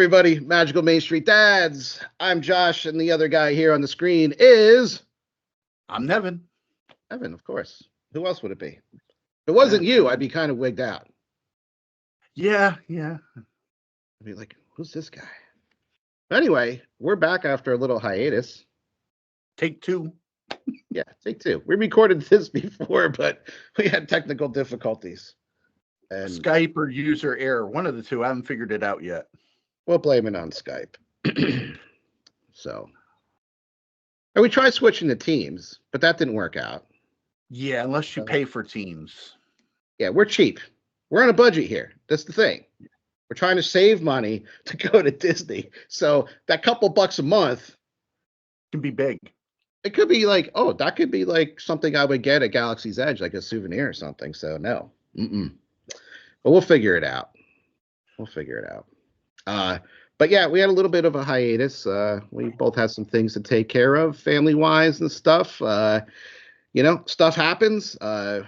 everybody. Magical Main Street Dads. I'm Josh, and the other guy here on the screen is... I'm Nevin. Evan, of course. Who else would it be? If it wasn't you, I'd be kind of wigged out. Yeah. I'd be like, who's this guy? Anyway, we're back after a little hiatus. Take two. Yeah, take two. We recorded this before, but we had technical difficulties. And Skype or user error. One of the two. I haven't figured it out yet. we'll blame it on Skype. So, and we tried switching to Teams, but that didn't work out. Yeah, unless you pay for Teams. Yeah, we're cheap. We're on a budget here. That's the thing. We're trying to save money to go to Disney. So that couple bucks a month Can be big. it could be like, oh, that could be like something I would get at Galaxy's Edge, like a souvenir or something. So no. But we'll figure it out. But yeah, we had a little bit of a hiatus. We both had some things to take care of family-wise and stuff. Stuff happens. We're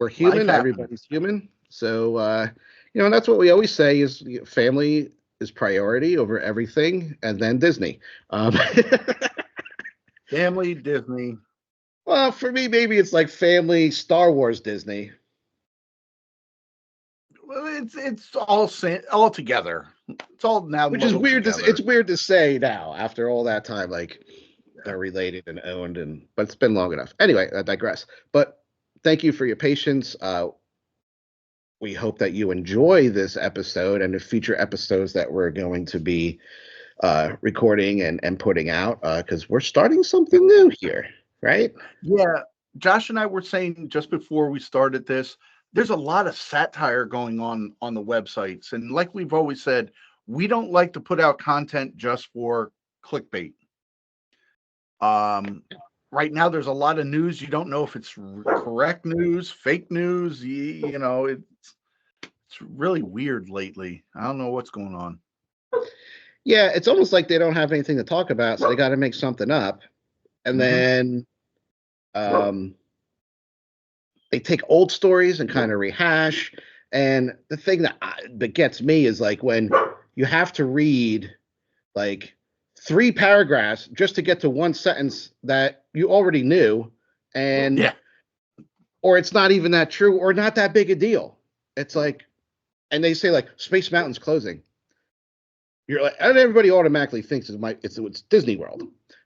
human. Everybody's human. So, that's what we always say is family is priority over everything, and then Disney. Family, Disney. Well, for me, maybe it's like family, Star Wars, Disney. Well, it's all together. It's all now. Which is weird. It's weird to say now after all that time, like they're related and owned, but it's been long enough. Anyway, I digress. But thank you for your patience. We hope that you enjoy this episode and the future episodes that we're going to be recording and putting out, because we're starting something new here, right? Yeah. Josh and I were saying just before we started this, there's a lot of satire going on the websites. And like we've always said, we don't like to put out content just for clickbait. Right now, there's a lot of news. You don't know if it's correct news, fake news. It's really weird lately. I don't know what's going on. Yeah, it's almost like they don't have anything to talk about, so they got to make something up. And then they take old stories and kind of rehash. And the thing that gets me is like when you have to read like 3 paragraphs just to get to one sentence that you already knew, or it's not even that true or not that big a deal. It's like, and they say like Space Mountain's closing. You're like, and everybody automatically thinks it's Disney World,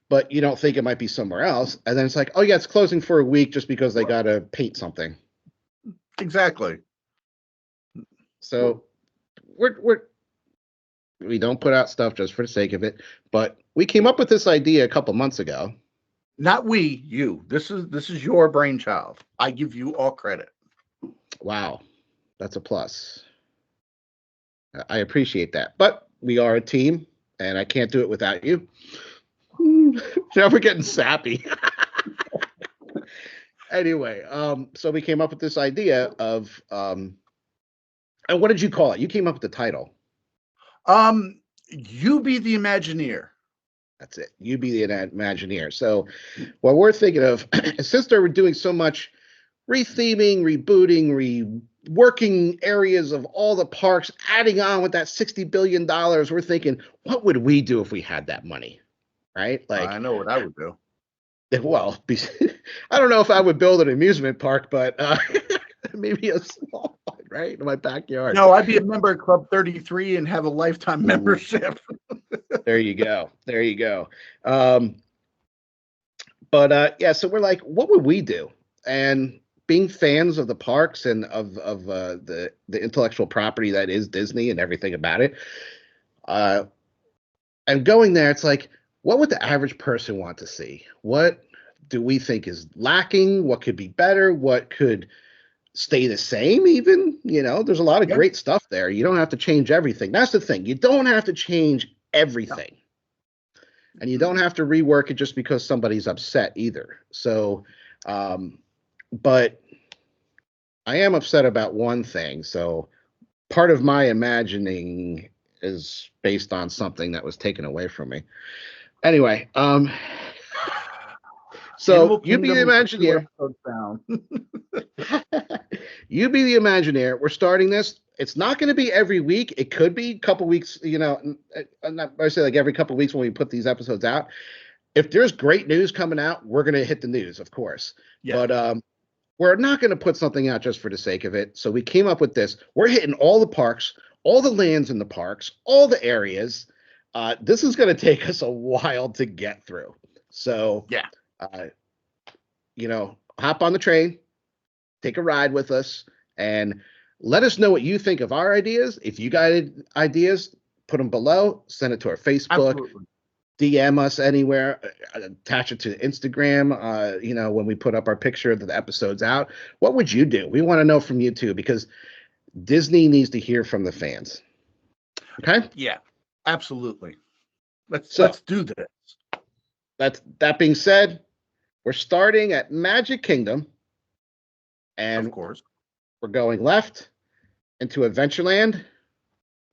but you don't think it might be somewhere else. And then it's like, oh yeah, it's closing for a week just because they got to paint something. Exactly. So we don't put out stuff just for the sake of it, but we came up with this idea a couple months ago. Not we, you. This is your brainchild. I give you all credit. Wow, that's a plus. I appreciate that, but we are a team, and I can't do it without you. Now we're getting sappy. Anyway, so we came up with this idea of, and what did you call it? You came up with the title. You be the Imagineer. That's it. You be the Imagineer. So what we're thinking of, since they're doing so much retheming, rebooting, reworking areas of all the parks, adding on with that $60 billion, we're thinking, what would we do if we had that money? Right? Like, I know what I would do. Well, I don't know if I would build an amusement park, but maybe a small one, right, in my backyard. No, I'd be a member of Club 33 and have a lifetime membership. There you go. So we're like, what would we do? And being fans of the parks and of the intellectual property that is Disney and everything about it, and going there, it's like, what would the average person want to see? What do we think is lacking? What could be better? What could stay the same even? There's a lot of great stuff there. You don't have to change everything. That's the thing. You don't have to change everything. And you don't have to rework it just because somebody's upset either. So, but I am upset about one thing. So part of my imagining is based on something that was taken away from me. Anyway, So Animal you be the Kingdom is 2 Imagineer. episodes down. You be the Imagineer. We're starting this. It's not going to be every week. It could be a couple weeks. I say like every couple weeks when we put these episodes out. If there's great news coming out, we're going to hit the news, of course. Yeah. But we're not going to put something out just for the sake of it. So we came up with this. We're hitting all the parks, all the lands in the parks, all the areas. This is going to take us a while to get through. So, Yeah. uh, hop on the train, take a ride with us, and let us know what you think of our ideas. If you got ideas, put them below, send it to our Facebook. Absolutely. DM us anywhere, attach it to Instagram, when we put up our picture of the episodes out. What would you do? We want to know from you too, because Disney needs to hear from the fans. Okay? Yeah, absolutely. Let's do this. That being said, we're starting at Magic Kingdom, and of course, we're going left into Adventureland.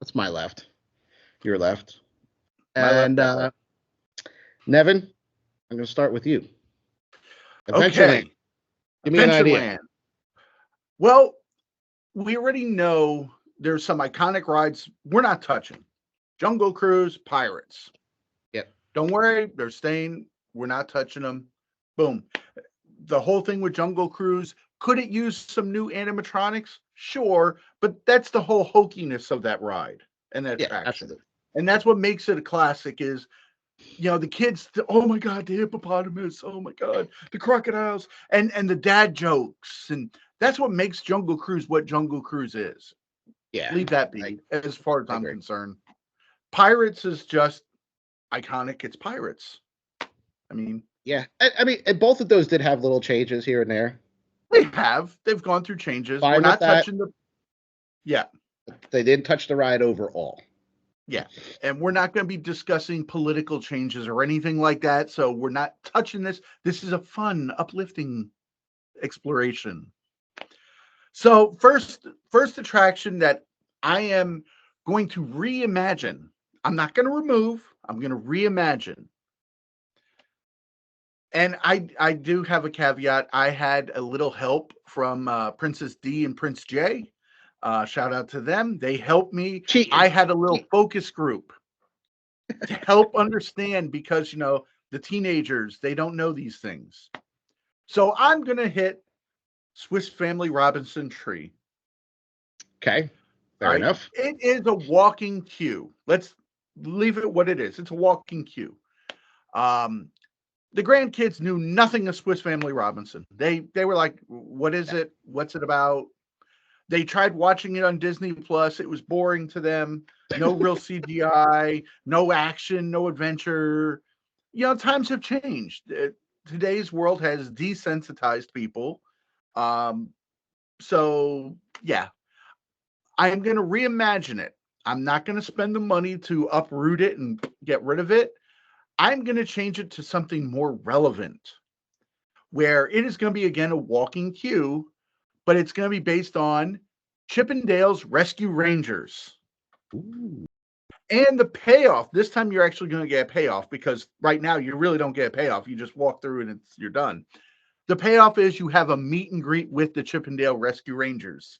That's my left. Your left. And Nevin, I'm going to start with you. Adventureland. Okay. Give me an idea. Well, we already know there's some iconic rides we're not touching. Jungle Cruise, Pirates. Yep. Don't worry, they're staying. We're not touching them. Boom. The whole thing with Jungle Cruise, could it use some new animatronics? Sure, but that's the whole hokiness of that ride and that attraction. Absolutely. And that's what makes it a classic is, the kids, oh my God, the hippopotamus, oh my God, the crocodiles, and the dad jokes. And that's what makes Jungle Cruise what Jungle Cruise is. Yeah. Leave that be, as far as I'm concerned. Pirates is just iconic. It's Pirates. I mean, yeah. And both of those did have little changes here and there. They've gone through changes. Fine, we're not touching the. Yeah. They didn't touch the ride overall. Yeah. And we're not going to be discussing political changes or anything like that. So we're not touching this. This is a fun, uplifting exploration. So first attraction that I am going to reimagine. I'm not going to remove. I'm going to reimagine. And I do have a caveat. I had a little help from Princess D and Prince J. Shout out to them. They helped me. Cheating. I had a little focus group to help understand because, the teenagers, they don't know these things. So I'm going to hit Swiss Family Robinson Tree. Okay. Fair enough. It is a walking queue. Let's leave it what it is. It's a walking queue. The grandkids knew nothing of Swiss Family Robinson. They were like, what is it? What's it about? They tried watching it on Disney Plus. It was boring to them. No real CGI, no action, no adventure. Times have changed. Today's world has desensitized people. So, yeah. I am going to reimagine it. I'm not going to spend the money to uproot it and get rid of it. I'm going to change it to something more relevant, where it is going to be, again, a walking queue, but it's going to be based on Chippendale's Rescue Rangers. Ooh. And the payoff, this time you're actually going to get a payoff, because right now you really don't get a payoff. You just walk through and you're done. The payoff is you have a meet and greet with the Chippendale Rescue Rangers.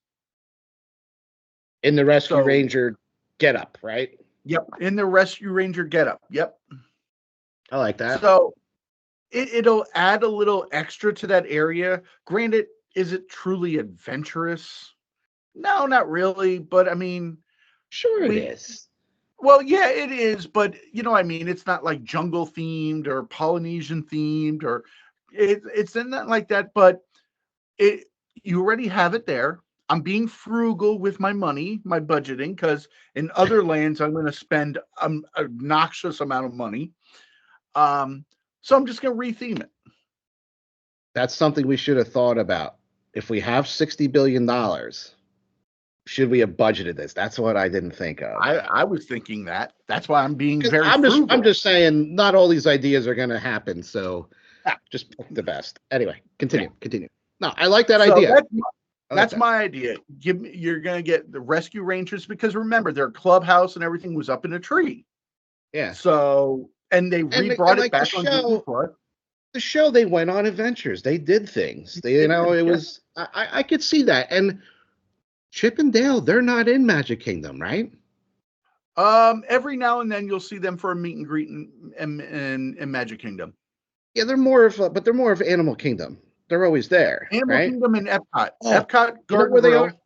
In the Rescue Ranger getup, right? Yep, in the Rescue Ranger getup. Yep. I like that. So it'll add a little extra to that area. Granted, is it truly adventurous? No, not really. But I mean, sure it is. Well, yeah, it is. But it's not like jungle themed or Polynesian themed, or it's not like that. But you already have it there. I'm being frugal with my money, my budgeting, because in other lands I'm going to spend an obnoxious amount of money. So I'm just going to retheme it. That's something we should have thought about. If we have $60 billion, should we have budgeted this? That's what I didn't think of. I was thinking that. That's why I'm being very frugal. I'm just saying not all these ideas are going to happen. So just pick the best. Anyway, continue. No, I like that idea. That's my idea. You're going to get the Rescue Rangers, because remember, their clubhouse and everything was up in a tree. Yeah. So, and they rebrought it back on Disney Plus. the show, they went on adventures. They did things. They, it Yeah. was I could see that. And Chip and Dale, they're not in Magic Kingdom, right? Every now and then you'll see them for a meet and greet in Magic Kingdom. Yeah, they're more of, but they're more of Animal Kingdom. They're always there, Animal right? Kingdom and Epcot. Oh, Epcot you know Garden where they are? Grill.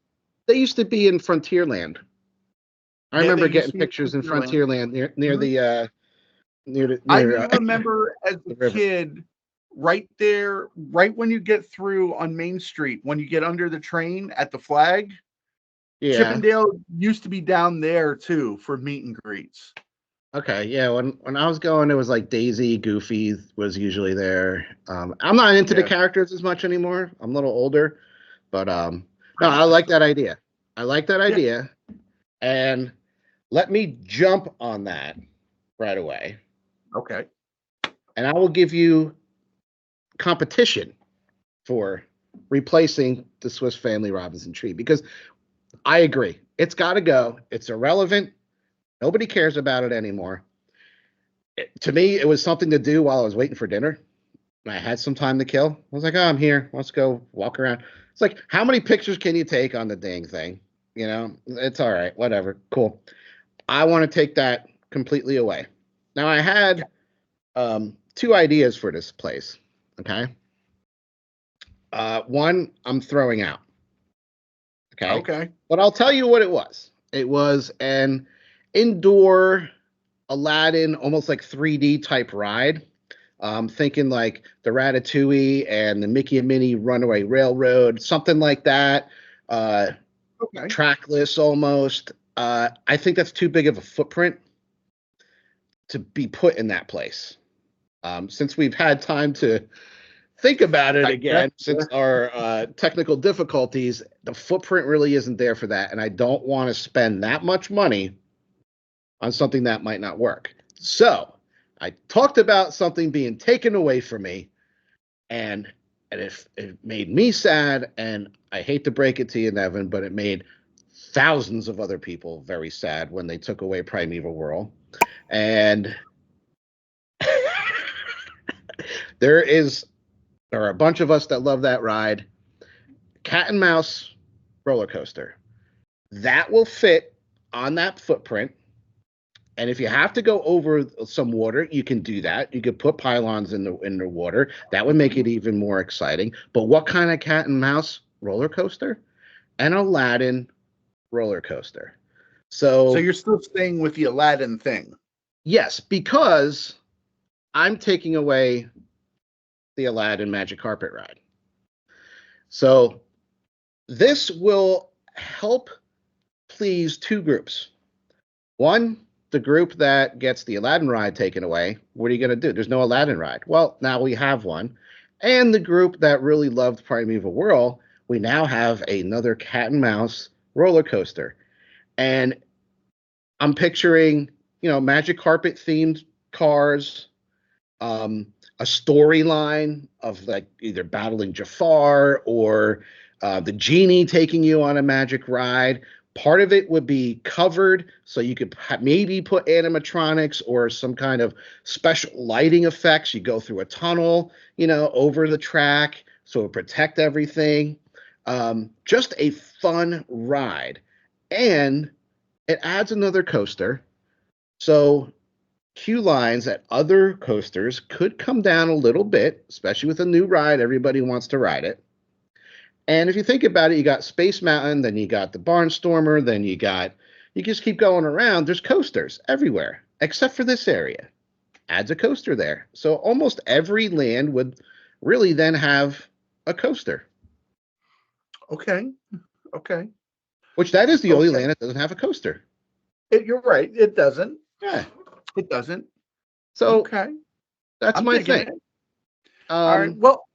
They used to be in Frontierland. I Yeah, they remember used getting to be in pictures in Adventureland. Frontierland near Mhm. the I near remember as a the river. kid, right there, right when you get through on Main Street, when you get under the train at the flag, Yeah. Chippendale used to be down there too for meet and greets. Okay. Yeah. When I was going, it was like Daisy, Goofy was usually there. I'm not into the Yeah. characters as much anymore. I'm a little older, but no, I like that idea. I like that Yeah. idea, and let me jump on that right away, Okay. and I will give you competition for replacing the Swiss Family Robinson tree because I agree. It's got to go. It's irrelevant. Nobody cares about it anymore. To me, it was something to do while I was waiting for dinner. I had some time to kill. I was like, oh, I'm here. Let's go walk around. It's like, how many pictures can you take on the dang thing? It's all right. Whatever. Cool. I want to take that completely away. Now, I Yeah. had two ideas for this place. Okay. One, I'm throwing out. Okay. Okay. But I'll tell you what it was. It was an indoor Aladdin, almost like 3D type ride. Thinking like the Ratatouille and the Mickey and Minnie Runaway Railroad, something like that. Uh, Okay. Trackless almost. I think that's too big of a footprint to be put in that place. Since we've had time to think about it Digest. again, since our technical difficulties, the footprint really isn't there for that. And I don't want to spend that much money on something that might not work. So I talked about something being taken away from me, and it made me sad. And I hate to break it to you, Nevin, but it made thousands of other people very sad when they took away Primeval World. And there is there are a bunch of us that love that ride. Cat and Mouse roller coaster. That will fit on that footprint. And if you have to go over some water, you can do that. You could put pylons in the water. That would make it even more exciting. But what kind of cat and mouse roller coaster? An Aladdin roller coaster. So So you're still staying with the Aladdin thing. yes, because I'm taking away the Aladdin Magic Carpet ride. So this will help please two groups. One, the group that gets the Aladdin ride taken away. What are you going to do? There's no Aladdin ride. Well, now we have one. And the group that really loved Primeval World, we now have another cat and mouse roller coaster. And I'm picturing, magic carpet themed cars, um, a storyline of like either battling Jafar or the genie taking you on a magic ride. Part of it would be covered, so you could maybe put animatronics or some kind of special lighting effects. You go through a tunnel, over the track, so it protect everything. Just a fun ride, and it adds another coaster. So queue lines at other coasters could come down a little bit, especially with a new ride. Everybody wants to ride it. And if you think about it, you got Space Mountain, then you got the Barnstormer, then you just keep going around. There's coasters everywhere, except for this area. Adds a coaster there. So almost every land would really then have a coaster, Okay. Okay. which that is the only Okay. land that doesn't have a coaster. You're right. It doesn't. Yeah. It doesn't. So Okay. that's I'm my digging thing. it. All right. Well,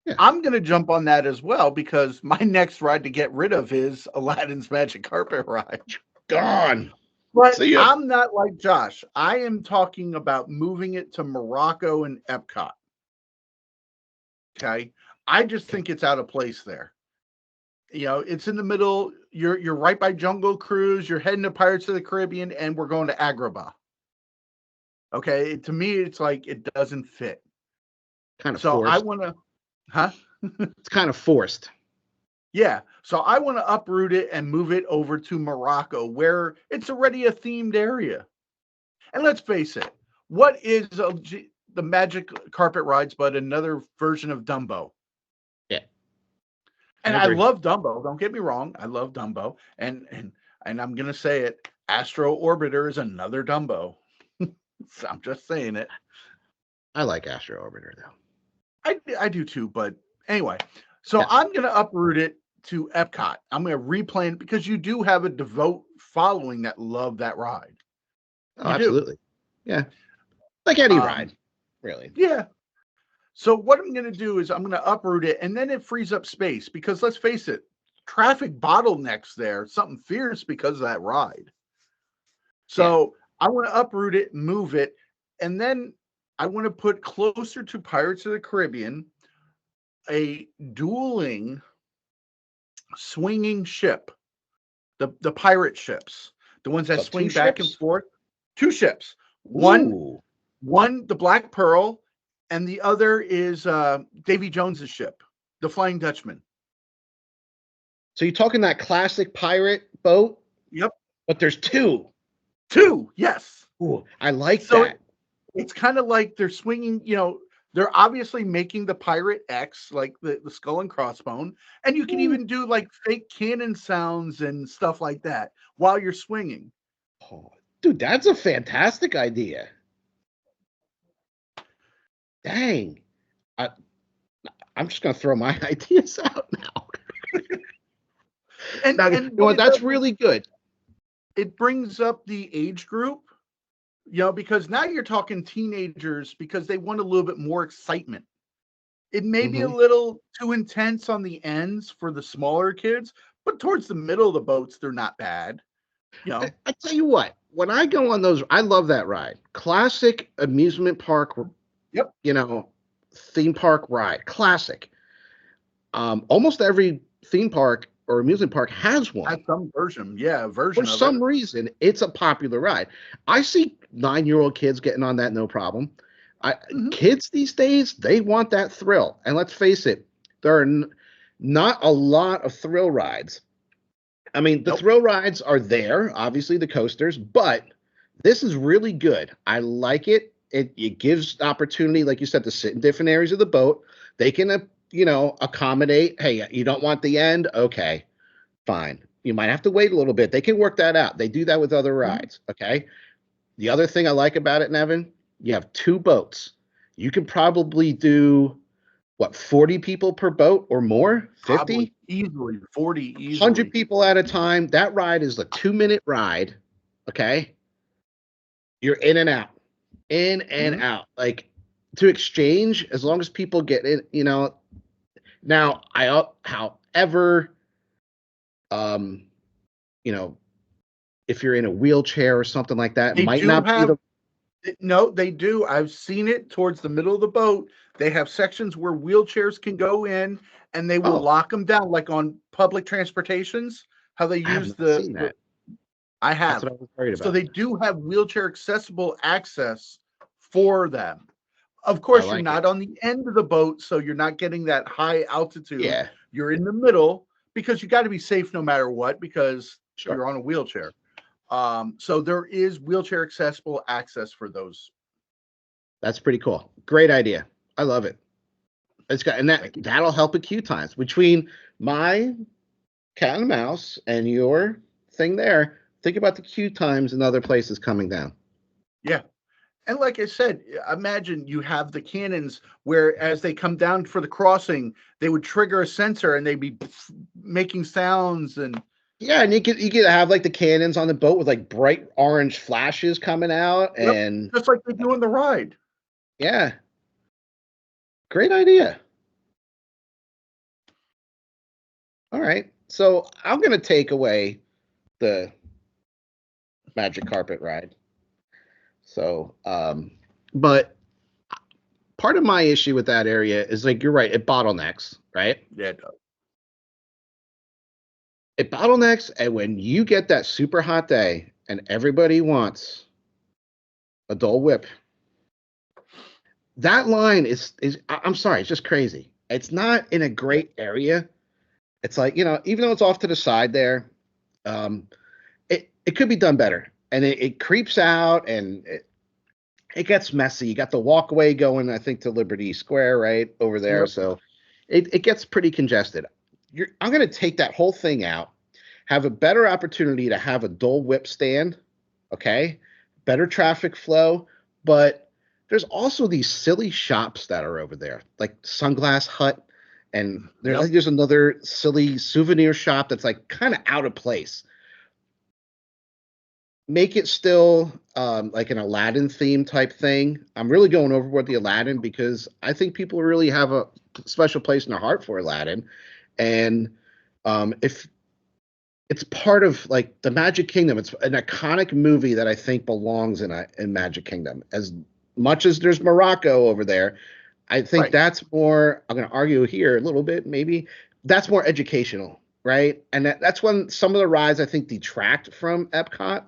Yeah. I'm going to jump on that as well because my next ride to get rid of is Aladdin's Magic Carpet Ride. Gone. But See ya. I'm not like Josh. I am talking about moving it to Morocco and Epcot. Okay. I just think it's out of place there. It's in the middle. You're right by Jungle Cruise. You're heading to Pirates of the Caribbean, and we're going to Agrabah. Okay. To me, it's like it doesn't fit. Kind of So I forced. want to, huh? It's kind of forced. Yeah. So I want to uproot it and move it over to Morocco, where it's already a themed area. And let's face it, what is the magic carpet rides but another version of Dumbo? Yeah, I And I agree. love Dumbo. Don't get me wrong. I love Dumbo. And I'm gonna say it. Astro Orbiter is another Dumbo. So I'm just saying it. I like Astro Orbiter though. I do too, but anyway. So Yeah. I'm gonna uproot it to Epcot. I'm gonna replan it because you do have a devout following that love that ride. Oh, You do. absolutely. Yeah. Like any Um, ride, really. yeah. So what I'm going to do is I'm going to uproot it, and then it frees up space because let's face it, traffic bottlenecks there, something fierce because of that ride. Yeah. So I want to uproot it, move it, and then I want to put closer to Pirates of the Caribbean a dueling swinging ship, the pirate ships, the ones that So two swing back and ships. forth. Two ships. One Ooh. One, the Black Pearl, and the other is Davy Jones's ship, the Flying Dutchman. So you're talking that classic pirate boat, Yep, but there's two. two. Yes. Ooh, I like So that. it's kind of like they're swinging. They're obviously making the Pirate X, like the skull and crossbone, and you can Ooh. even do like fake cannon sounds and stuff like that while you're swinging. Oh, dude, that's a fantastic idea. Dang. I, I'm just gonna throw my ideas out now. And Now, you and know what what? it does That's is really good. it brings up the age group. Because now you're talking teenagers because they want a little bit more excitement. It may be a Hmm. little too intense on the ends for the smaller kids, but towards the middle of the boats, they're not bad. You know, I tell you what, when I go on those, I love that ride. Classic amusement park, yep, you know, theme park ride. Classic. Almost every theme park or amusement park has has one. some version, yeah, a For version of it. some reason, it's a popular ride. I see 9-year-old kids getting on that no problem. I Mhm. Kids these days, they want that thrill. And let's face it, there are not a lot of thrill rides. I mean, the Nope. thrill rides are there, obviously the coasters, but this is really good. I like it. It gives opportunity, like you said, to sit in different areas of the boat. They can, accommodate. Hey, you don't want the end? Okay, fine. You might have to wait a little bit. They can work that out. They do that with other Mhm. rides. Okay. The other thing I like about it, Nevin, you have two boats. You can probably do what, 40 people per boat or more? Probably 50? easily 40 100 easily. people at a time. That ride is a 2-minute ride. Okay. You're in and out, in and Mhm. out. Like to exchange, as long as people get it. Now, however, um, you know, if you're in a wheelchair or something like that, They might do not be have the. no, they do. I've seen it towards the middle of the boat. They have sections where wheelchairs can go in, and they will Oh, lock them down, like on public transportations. How they I have use not seen the that. I That's have. what I was worried So about. they do have wheelchair accessible access for them. Of I course, you're like it. not on the end of the boat, so you're not getting that high altitude. Yeah, You're in the middle because you got to be safe no matter what because sure. you're on a wheelchair. So there is wheelchair accessible access for those. That's pretty cool. Great idea. I love it. It's got, and Thank you. that'll help at queue times between my cat and mouse and your thing there. Think about the queue times and other places coming down. Yeah. And like I said, imagine you have the cannons where as they come down for the crossing, they would trigger a sensor and they'd be making sounds and Yeah, and you could have like the cannons on the boat with like bright orange flashes coming out, yep, and just like they do in the ride. yeah, great idea. All right, so I'm gonna take away the magic carpet ride. So, but part of my issue with that area is like you're right, it bottlenecks, right? Yeah, it does. It bottlenecks, and when you get that super hot day and everybody wants a Dole Whip, that line I'm sorry, it's just crazy. It's not in a great area. It's like, even though it's off to the side there, um, it could be done better. And it creeps out and it gets messy. You got the walkway going, I think, to Liberty Square, right over there. Yep. So it gets pretty congested. I'm going to take that whole thing out, have a better opportunity to have a Dole Whip stand, okay? Better traffic flow, but there's also these silly shops that are over there, like Sunglass Hut, and I think there's another silly souvenir shop that's like kind of out of place. Make it still like an Aladdin theme type thing. I'm really going overboard the Aladdin because I think people really have a special place in their heart for Aladdin, and if it's part of like the Magic Kingdom, it's an iconic movie that I think belongs in Magic Kingdom. As much as there's Morocco over there, I think that's more. I'm going to argue here a little bit, maybe that's more educational, right? And that's when some of the rides I think detract from Epcot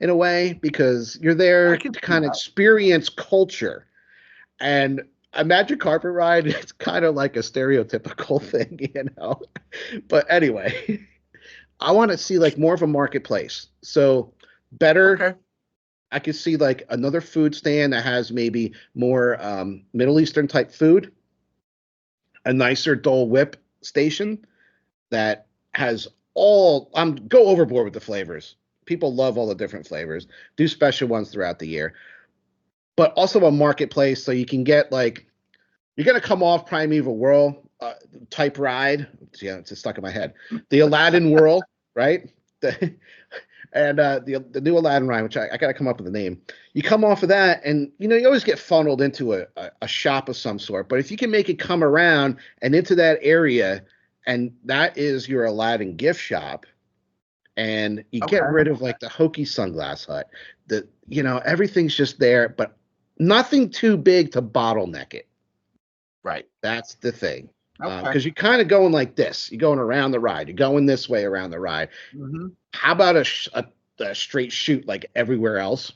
in a way because you're there to kind of experience culture. And a magic carpet ride, it's kind of like a stereotypical thing, But anyway, I want to see like more of a marketplace. So better. Okay. I could see like another food stand that has maybe more Middle Eastern type food, a nicer Dole Whip station that has go overboard with the flavors. People love all the different flavors. Do special ones throughout the year. But also a marketplace so you can get like you're gonna come off Primeval World type ride. Yeah, it's just stuck in my head. The Aladdin World, right? The new Aladdin ride, which I gotta come up with a name. You come off of that, and you always get funneled into a shop of some sort. But if you can make it come around and into that area, and that is your Aladdin gift shop, and you get rid of like the hokey Sunglass Hut, everything's just there, but nothing too big to bottleneck it. Right. That's the thing. Because you're kind of going like this. You're going around the ride. You're going this way around the ride. Mm-hmm. How about a straight shoot like everywhere else?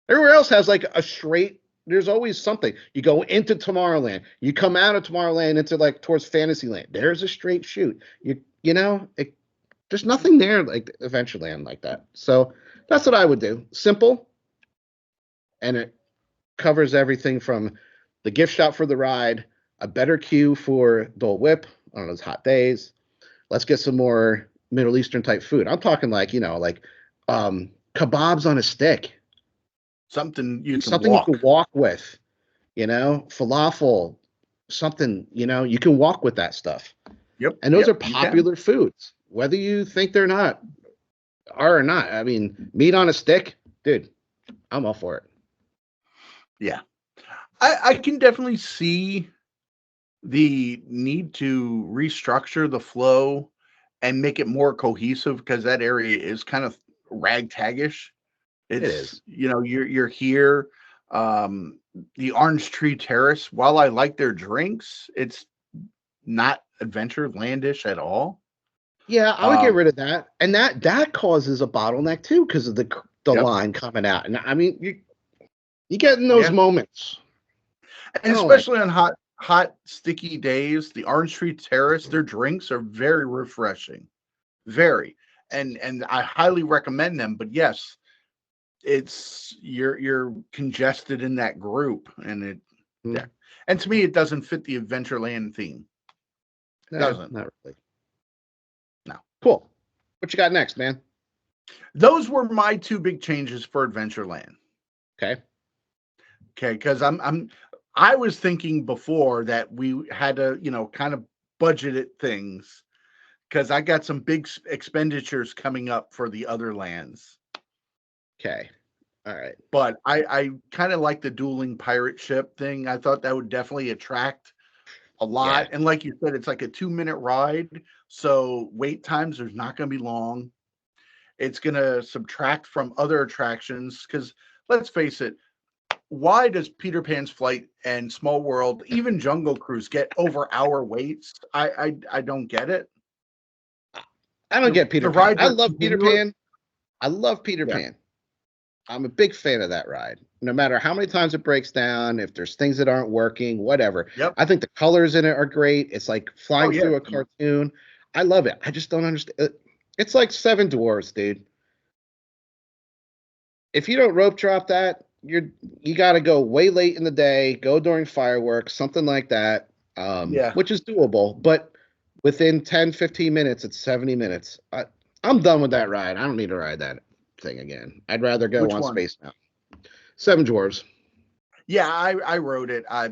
Everywhere else has like a straight. There's always something. You go into Tomorrowland. You come out of Tomorrowland into like towards Fantasyland. There's a straight shoot. There's nothing there like Adventureland like that. So that's what I would do. Simple. And it covers everything from the gift shop for the ride, a better queue for Dole Whip on those hot days. Let's get some more Middle Eastern type food. I'm talking like, kebabs on a stick. Something you can walk with, falafel, something, you can walk with that stuff. Yep. And those are popular foods, whether you think they're not or not. I mean, meat on a stick, dude, I'm all for it. Yeah. I can definitely see the need to restructure the flow and make it more cohesive because that area is kind of ragtagish. It is. You're here. The Orange Tree Terrace, while I like their drinks, it's not Adventurelandish at all. Yeah, I would get rid of that. And that causes a bottleneck too because of the line coming out. And I mean, you get in those moments. And especially on hot, sticky days, the Orange Tree Terrace, their drinks are very refreshing. Very. And I highly recommend them. But yes, it's you're congested in that group. And and to me, it doesn't fit the Adventureland theme. It doesn't. Not really. No. Cool. What you got next, man? Those were my two big changes for Adventureland. Okay, because I was thinking before that we had to, kind of budgeted things because I got some big expenditures coming up for the other lands. Okay. All right. But I kind of like the dueling pirate ship thing. I thought that would definitely attract a lot. Yeah. And like you said, it's like a 2-minute ride. So wait times, there's not going to be long. It's going to subtract from other attractions because let's face it, why does Peter Pan's Flight and Small World, even Jungle Cruise, get over hour waits? I don't get it. I don't get Peter Pan. I love Peter Pan. I love Peter Pan. I'm a big fan of that ride. No matter how many times it breaks down, if there's things that aren't working, whatever. Yep. I think the colors in it are great. It's like flying yeah. through a cartoon. I love it. I just don't understand. It's like Seven Dwarfs, dude. If you don't rope drop that, you got to go way late in the day, go during fireworks, something like that, Yeah. which is doable. But within 10, 15 minutes, it's 70 minutes. I'm done with that ride. I don't need to ride that thing again. I'd rather go Which on one? Space Mountain. Seven Dwarfs. Yeah, I wrote it. I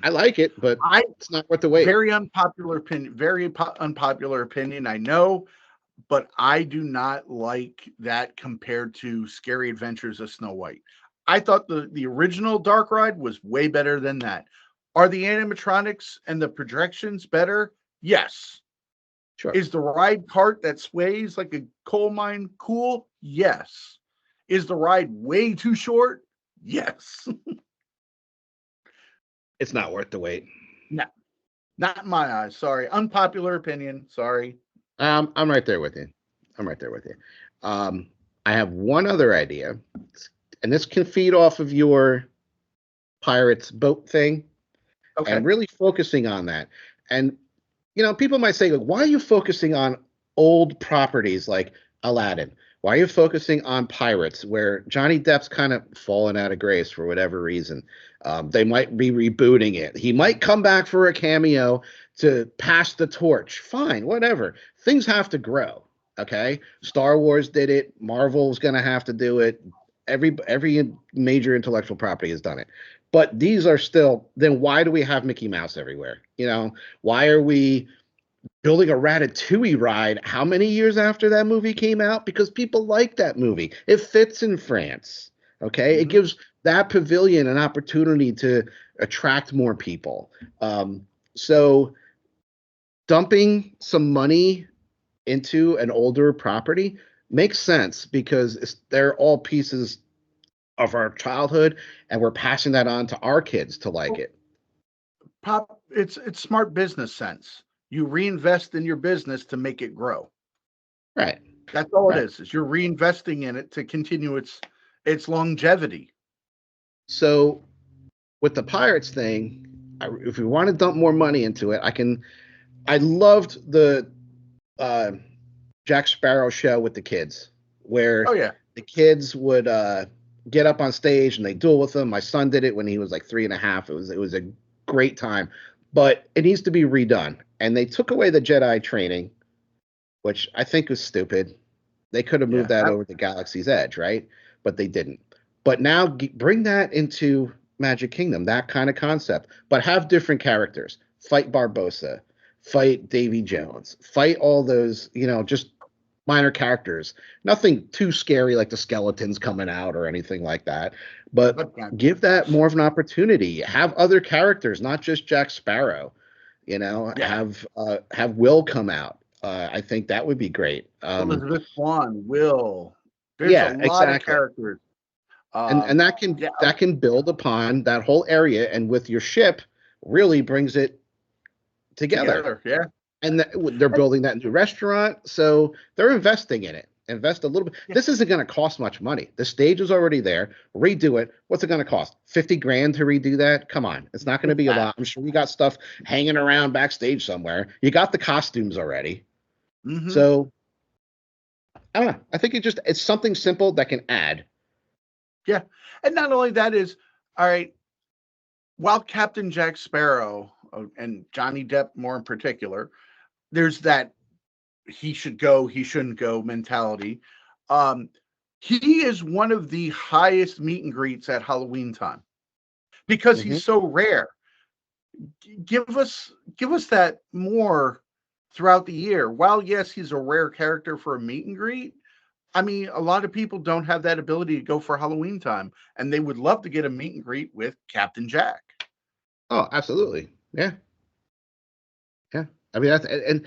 like it, but I it's not worth the wait. very unpopular opinion. Very unpopular opinion. I know, but I do not like that compared to Scary Adventures of Snow White. I thought the original Dark Ride was way better than that. Are the animatronics and the projections better? Yes. Sure. Is the ride cart that sways like a coal mine cool? Yes. Is the ride way too short? Yes. It's not worth the wait. No, not in my eyes. Sorry. Unpopular opinion. Sorry. I'm right there with you. I'm right there with you. I have one other idea, and this can feed off of your pirates boat thing, Okay. and really focusing on that. And people might say, like, why are you focusing on old properties like Aladdin? Why are you focusing on pirates, where Johnny Depp's kind of fallen out of grace for whatever reason? They might be rebooting it. He might come back for a cameo to pass the torch. Fine, whatever. Things have to grow. Okay, Star Wars did it. Marvel's gonna have to do it. Every major intellectual property has done it. But these are still. Then why do we have Mickey Mouse everywhere? Why are we building a Ratatouille ride how many years after that movie came out? Because people like that movie. It fits in France. Okay. It gives that pavilion an opportunity to attract more people. So dumping some money into an older property makes sense because they're all pieces of our childhood, and we're passing that on to our kids to like it. It's smart business sense. You reinvest in your business to make it grow. Right. That's all it is you're reinvesting in it to continue its longevity. So with the Pirates thing, if we want to dump more money into it, I loved the Jack Sparrow show with the kids, where the kids would get up on stage and they duel with them. My son did it when he was like 3.5. It was a great time, but it needs to be redone. And they took away the Jedi training, which I think was stupid. They could have moved that over to Galaxy's Edge, right? But they didn't. But now bring that into Magic Kingdom, that kind of concept, but have different characters. Fight Barbossa, fight Davy Jones, fight all those, just minor characters. Nothing too scary like the skeletons coming out or anything like that. But give that more of an opportunity. Have other characters, not just Jack Sparrow. Have Will come out. I think that would be great. Elizabeth Swann, Will. There's a lot of characters. And that can build upon that whole area, and with your ship really brings it together. Yeah. And they're building that new restaurant, so they're investing in it. Invest a little bit. Yeah. This isn't going to cost much money. The stage is already there. Redo it. What's it going to cost? $50,000 to redo that? Come on, it's not going to be a lot. I'm sure you got stuff hanging around backstage somewhere. You got the costumes already. Mm-hmm. So I don't know. I think it's something simple that can add. Yeah, and not only that is all right. While Captain Jack Sparrow and Johnny Depp more in particular, there's that he should go, he shouldn't go mentality. He is one of the highest meet and greets at Halloween time because he's so rare. Give us that more throughout the year. While yes, he's a rare character for a meet and greet, I mean, a lot of people don't have that ability to go for Halloween time, and they would love to get a meet and greet with Captain Jack. Oh, absolutely. Yeah. Yeah. I mean, and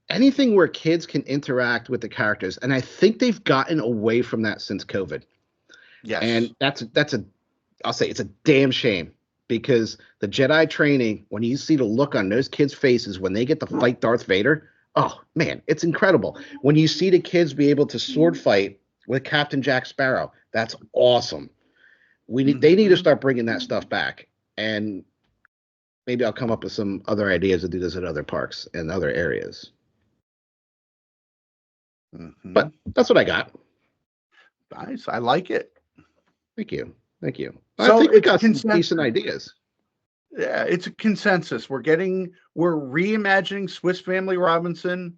anything where kids can interact with the characters. And I think they've gotten away from that since COVID. Yes. And I'll say it's a damn shame, because the Jedi training, when you see the look on those kids' faces when they get to fight Darth Vader, oh man, it's incredible. When you see the kids be able to sword fight with Captain Jack Sparrow. That's awesome. They need to start bringing that stuff back, and maybe I'll come up with some other ideas to do this at other parks and other areas. But that's what I got. Nice. I like it. Thank you. So I think we got some decent ideas. Yeah, it's a consensus. We're reimagining Swiss Family Robinson.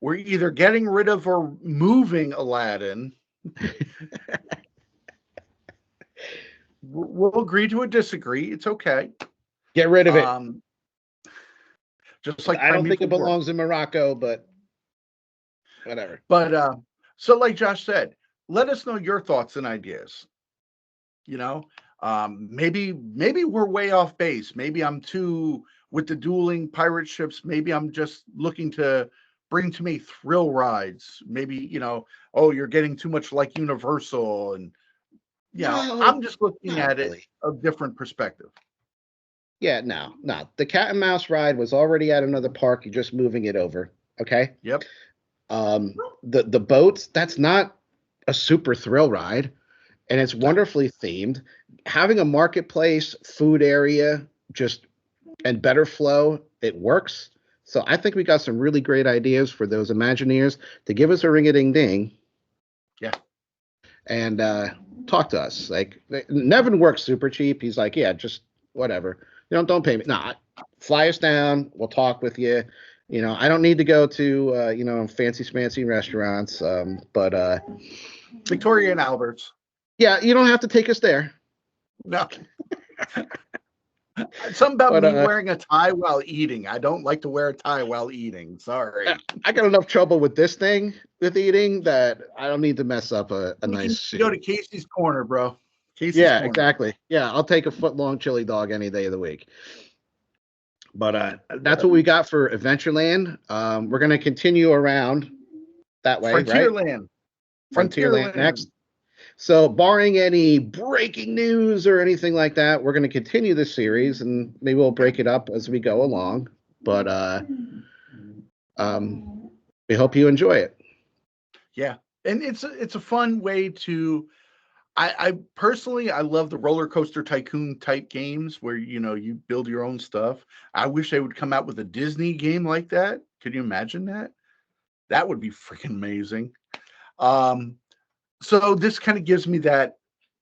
We're either getting rid of or moving Aladdin. We'll agree to a disagree. It's okay. Get rid of it. Just like I don't think it belongs in Morocco, but whatever. But so like Josh said, let us know your thoughts and ideas. Maybe we're way off base. Maybe I'm too with the dueling pirate ships. Maybe I'm just looking to bring too many thrill rides. Maybe, you're getting too much like Universal, and I'm just looking at it a different perspective. Yeah, no. The cat and mouse ride was already at another park. You're just moving it over. Okay. Yep. The boats, that's not a super thrill ride, and it's wonderfully themed. Having a marketplace, food area, and better flow, it works. So I think we got some really great ideas for those Imagineers to give us a ring-a-ding-ding. Yeah. And talk to us. Like, Nevin works super cheap. He's like, yeah, just whatever. Don't pay me. Nah, fly us down. We'll talk with you. I don't need to go to fancy schmancy restaurants. But Victoria and Albert's. Yeah, you don't have to take us there. No. Something about me wearing a tie while eating. I don't like to wear a tie while eating. Sorry. I got enough trouble with this thing with eating that I don't need to mess up a nice suit. Go to Casey's Corner, bro. Casey's Corner. Exactly. Yeah, I'll take a foot-long chili dog any day of the week. But that's what we got for Adventureland. We're going to continue around that way, Frontierland. Right? Frontierland next. So barring any breaking news or anything like that, we're going to continue this series, and maybe we'll break it up as we go along. But we hope you enjoy it. Yeah. And it's a fun way to I personally love the roller coaster tycoon type games where you build your own stuff. I wish they would come out with a Disney game like that. Could you imagine that? That would be freaking amazing. So this kind of gives me that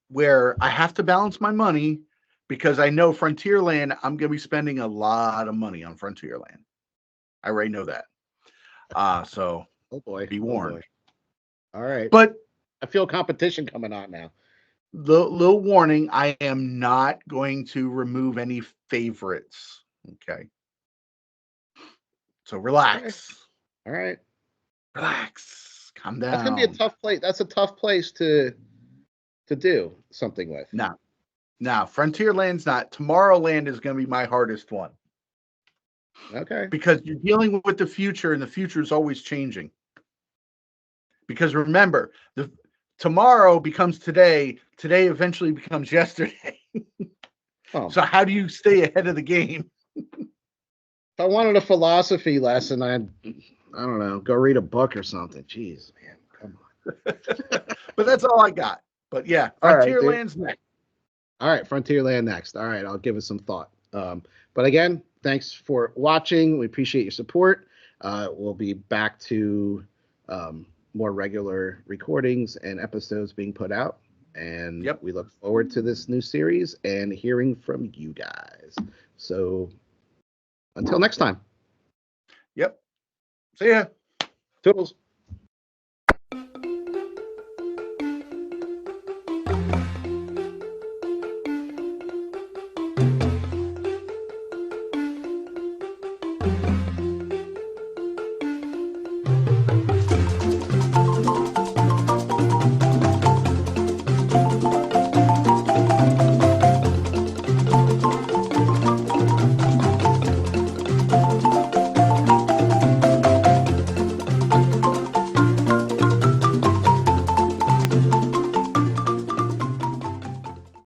where I have to balance my money because I know Frontierland, I'm going to be spending a lot of money on Frontierland. I already know that. So oh boy, be warned. Oh boy. All right. But I feel competition coming on now. Little warning, I am not going to remove any favorites. Okay. So relax. All right. Relax. Calm down. That's gonna be a tough place. That's a tough place to do something with. No. Frontierland's not. Tomorrowland is gonna be my hardest one. Okay. Because you're dealing with the future, and the future is always changing. Because remember, tomorrow becomes today. Today eventually becomes yesterday. Oh. So how do you stay ahead of the game? If I wanted a philosophy lesson, I don't know, go read a book or something. Jeez, man, come on. But that's all I got. But yeah, Frontierland's next. All right, Frontierland next. All right, I'll give it some thought. But again, thanks for watching. We appreciate your support. We'll be back to more regular recordings and episodes being put out. And we look forward to this new series and hearing from you guys. So until next time. Yep. See ya. Toodles.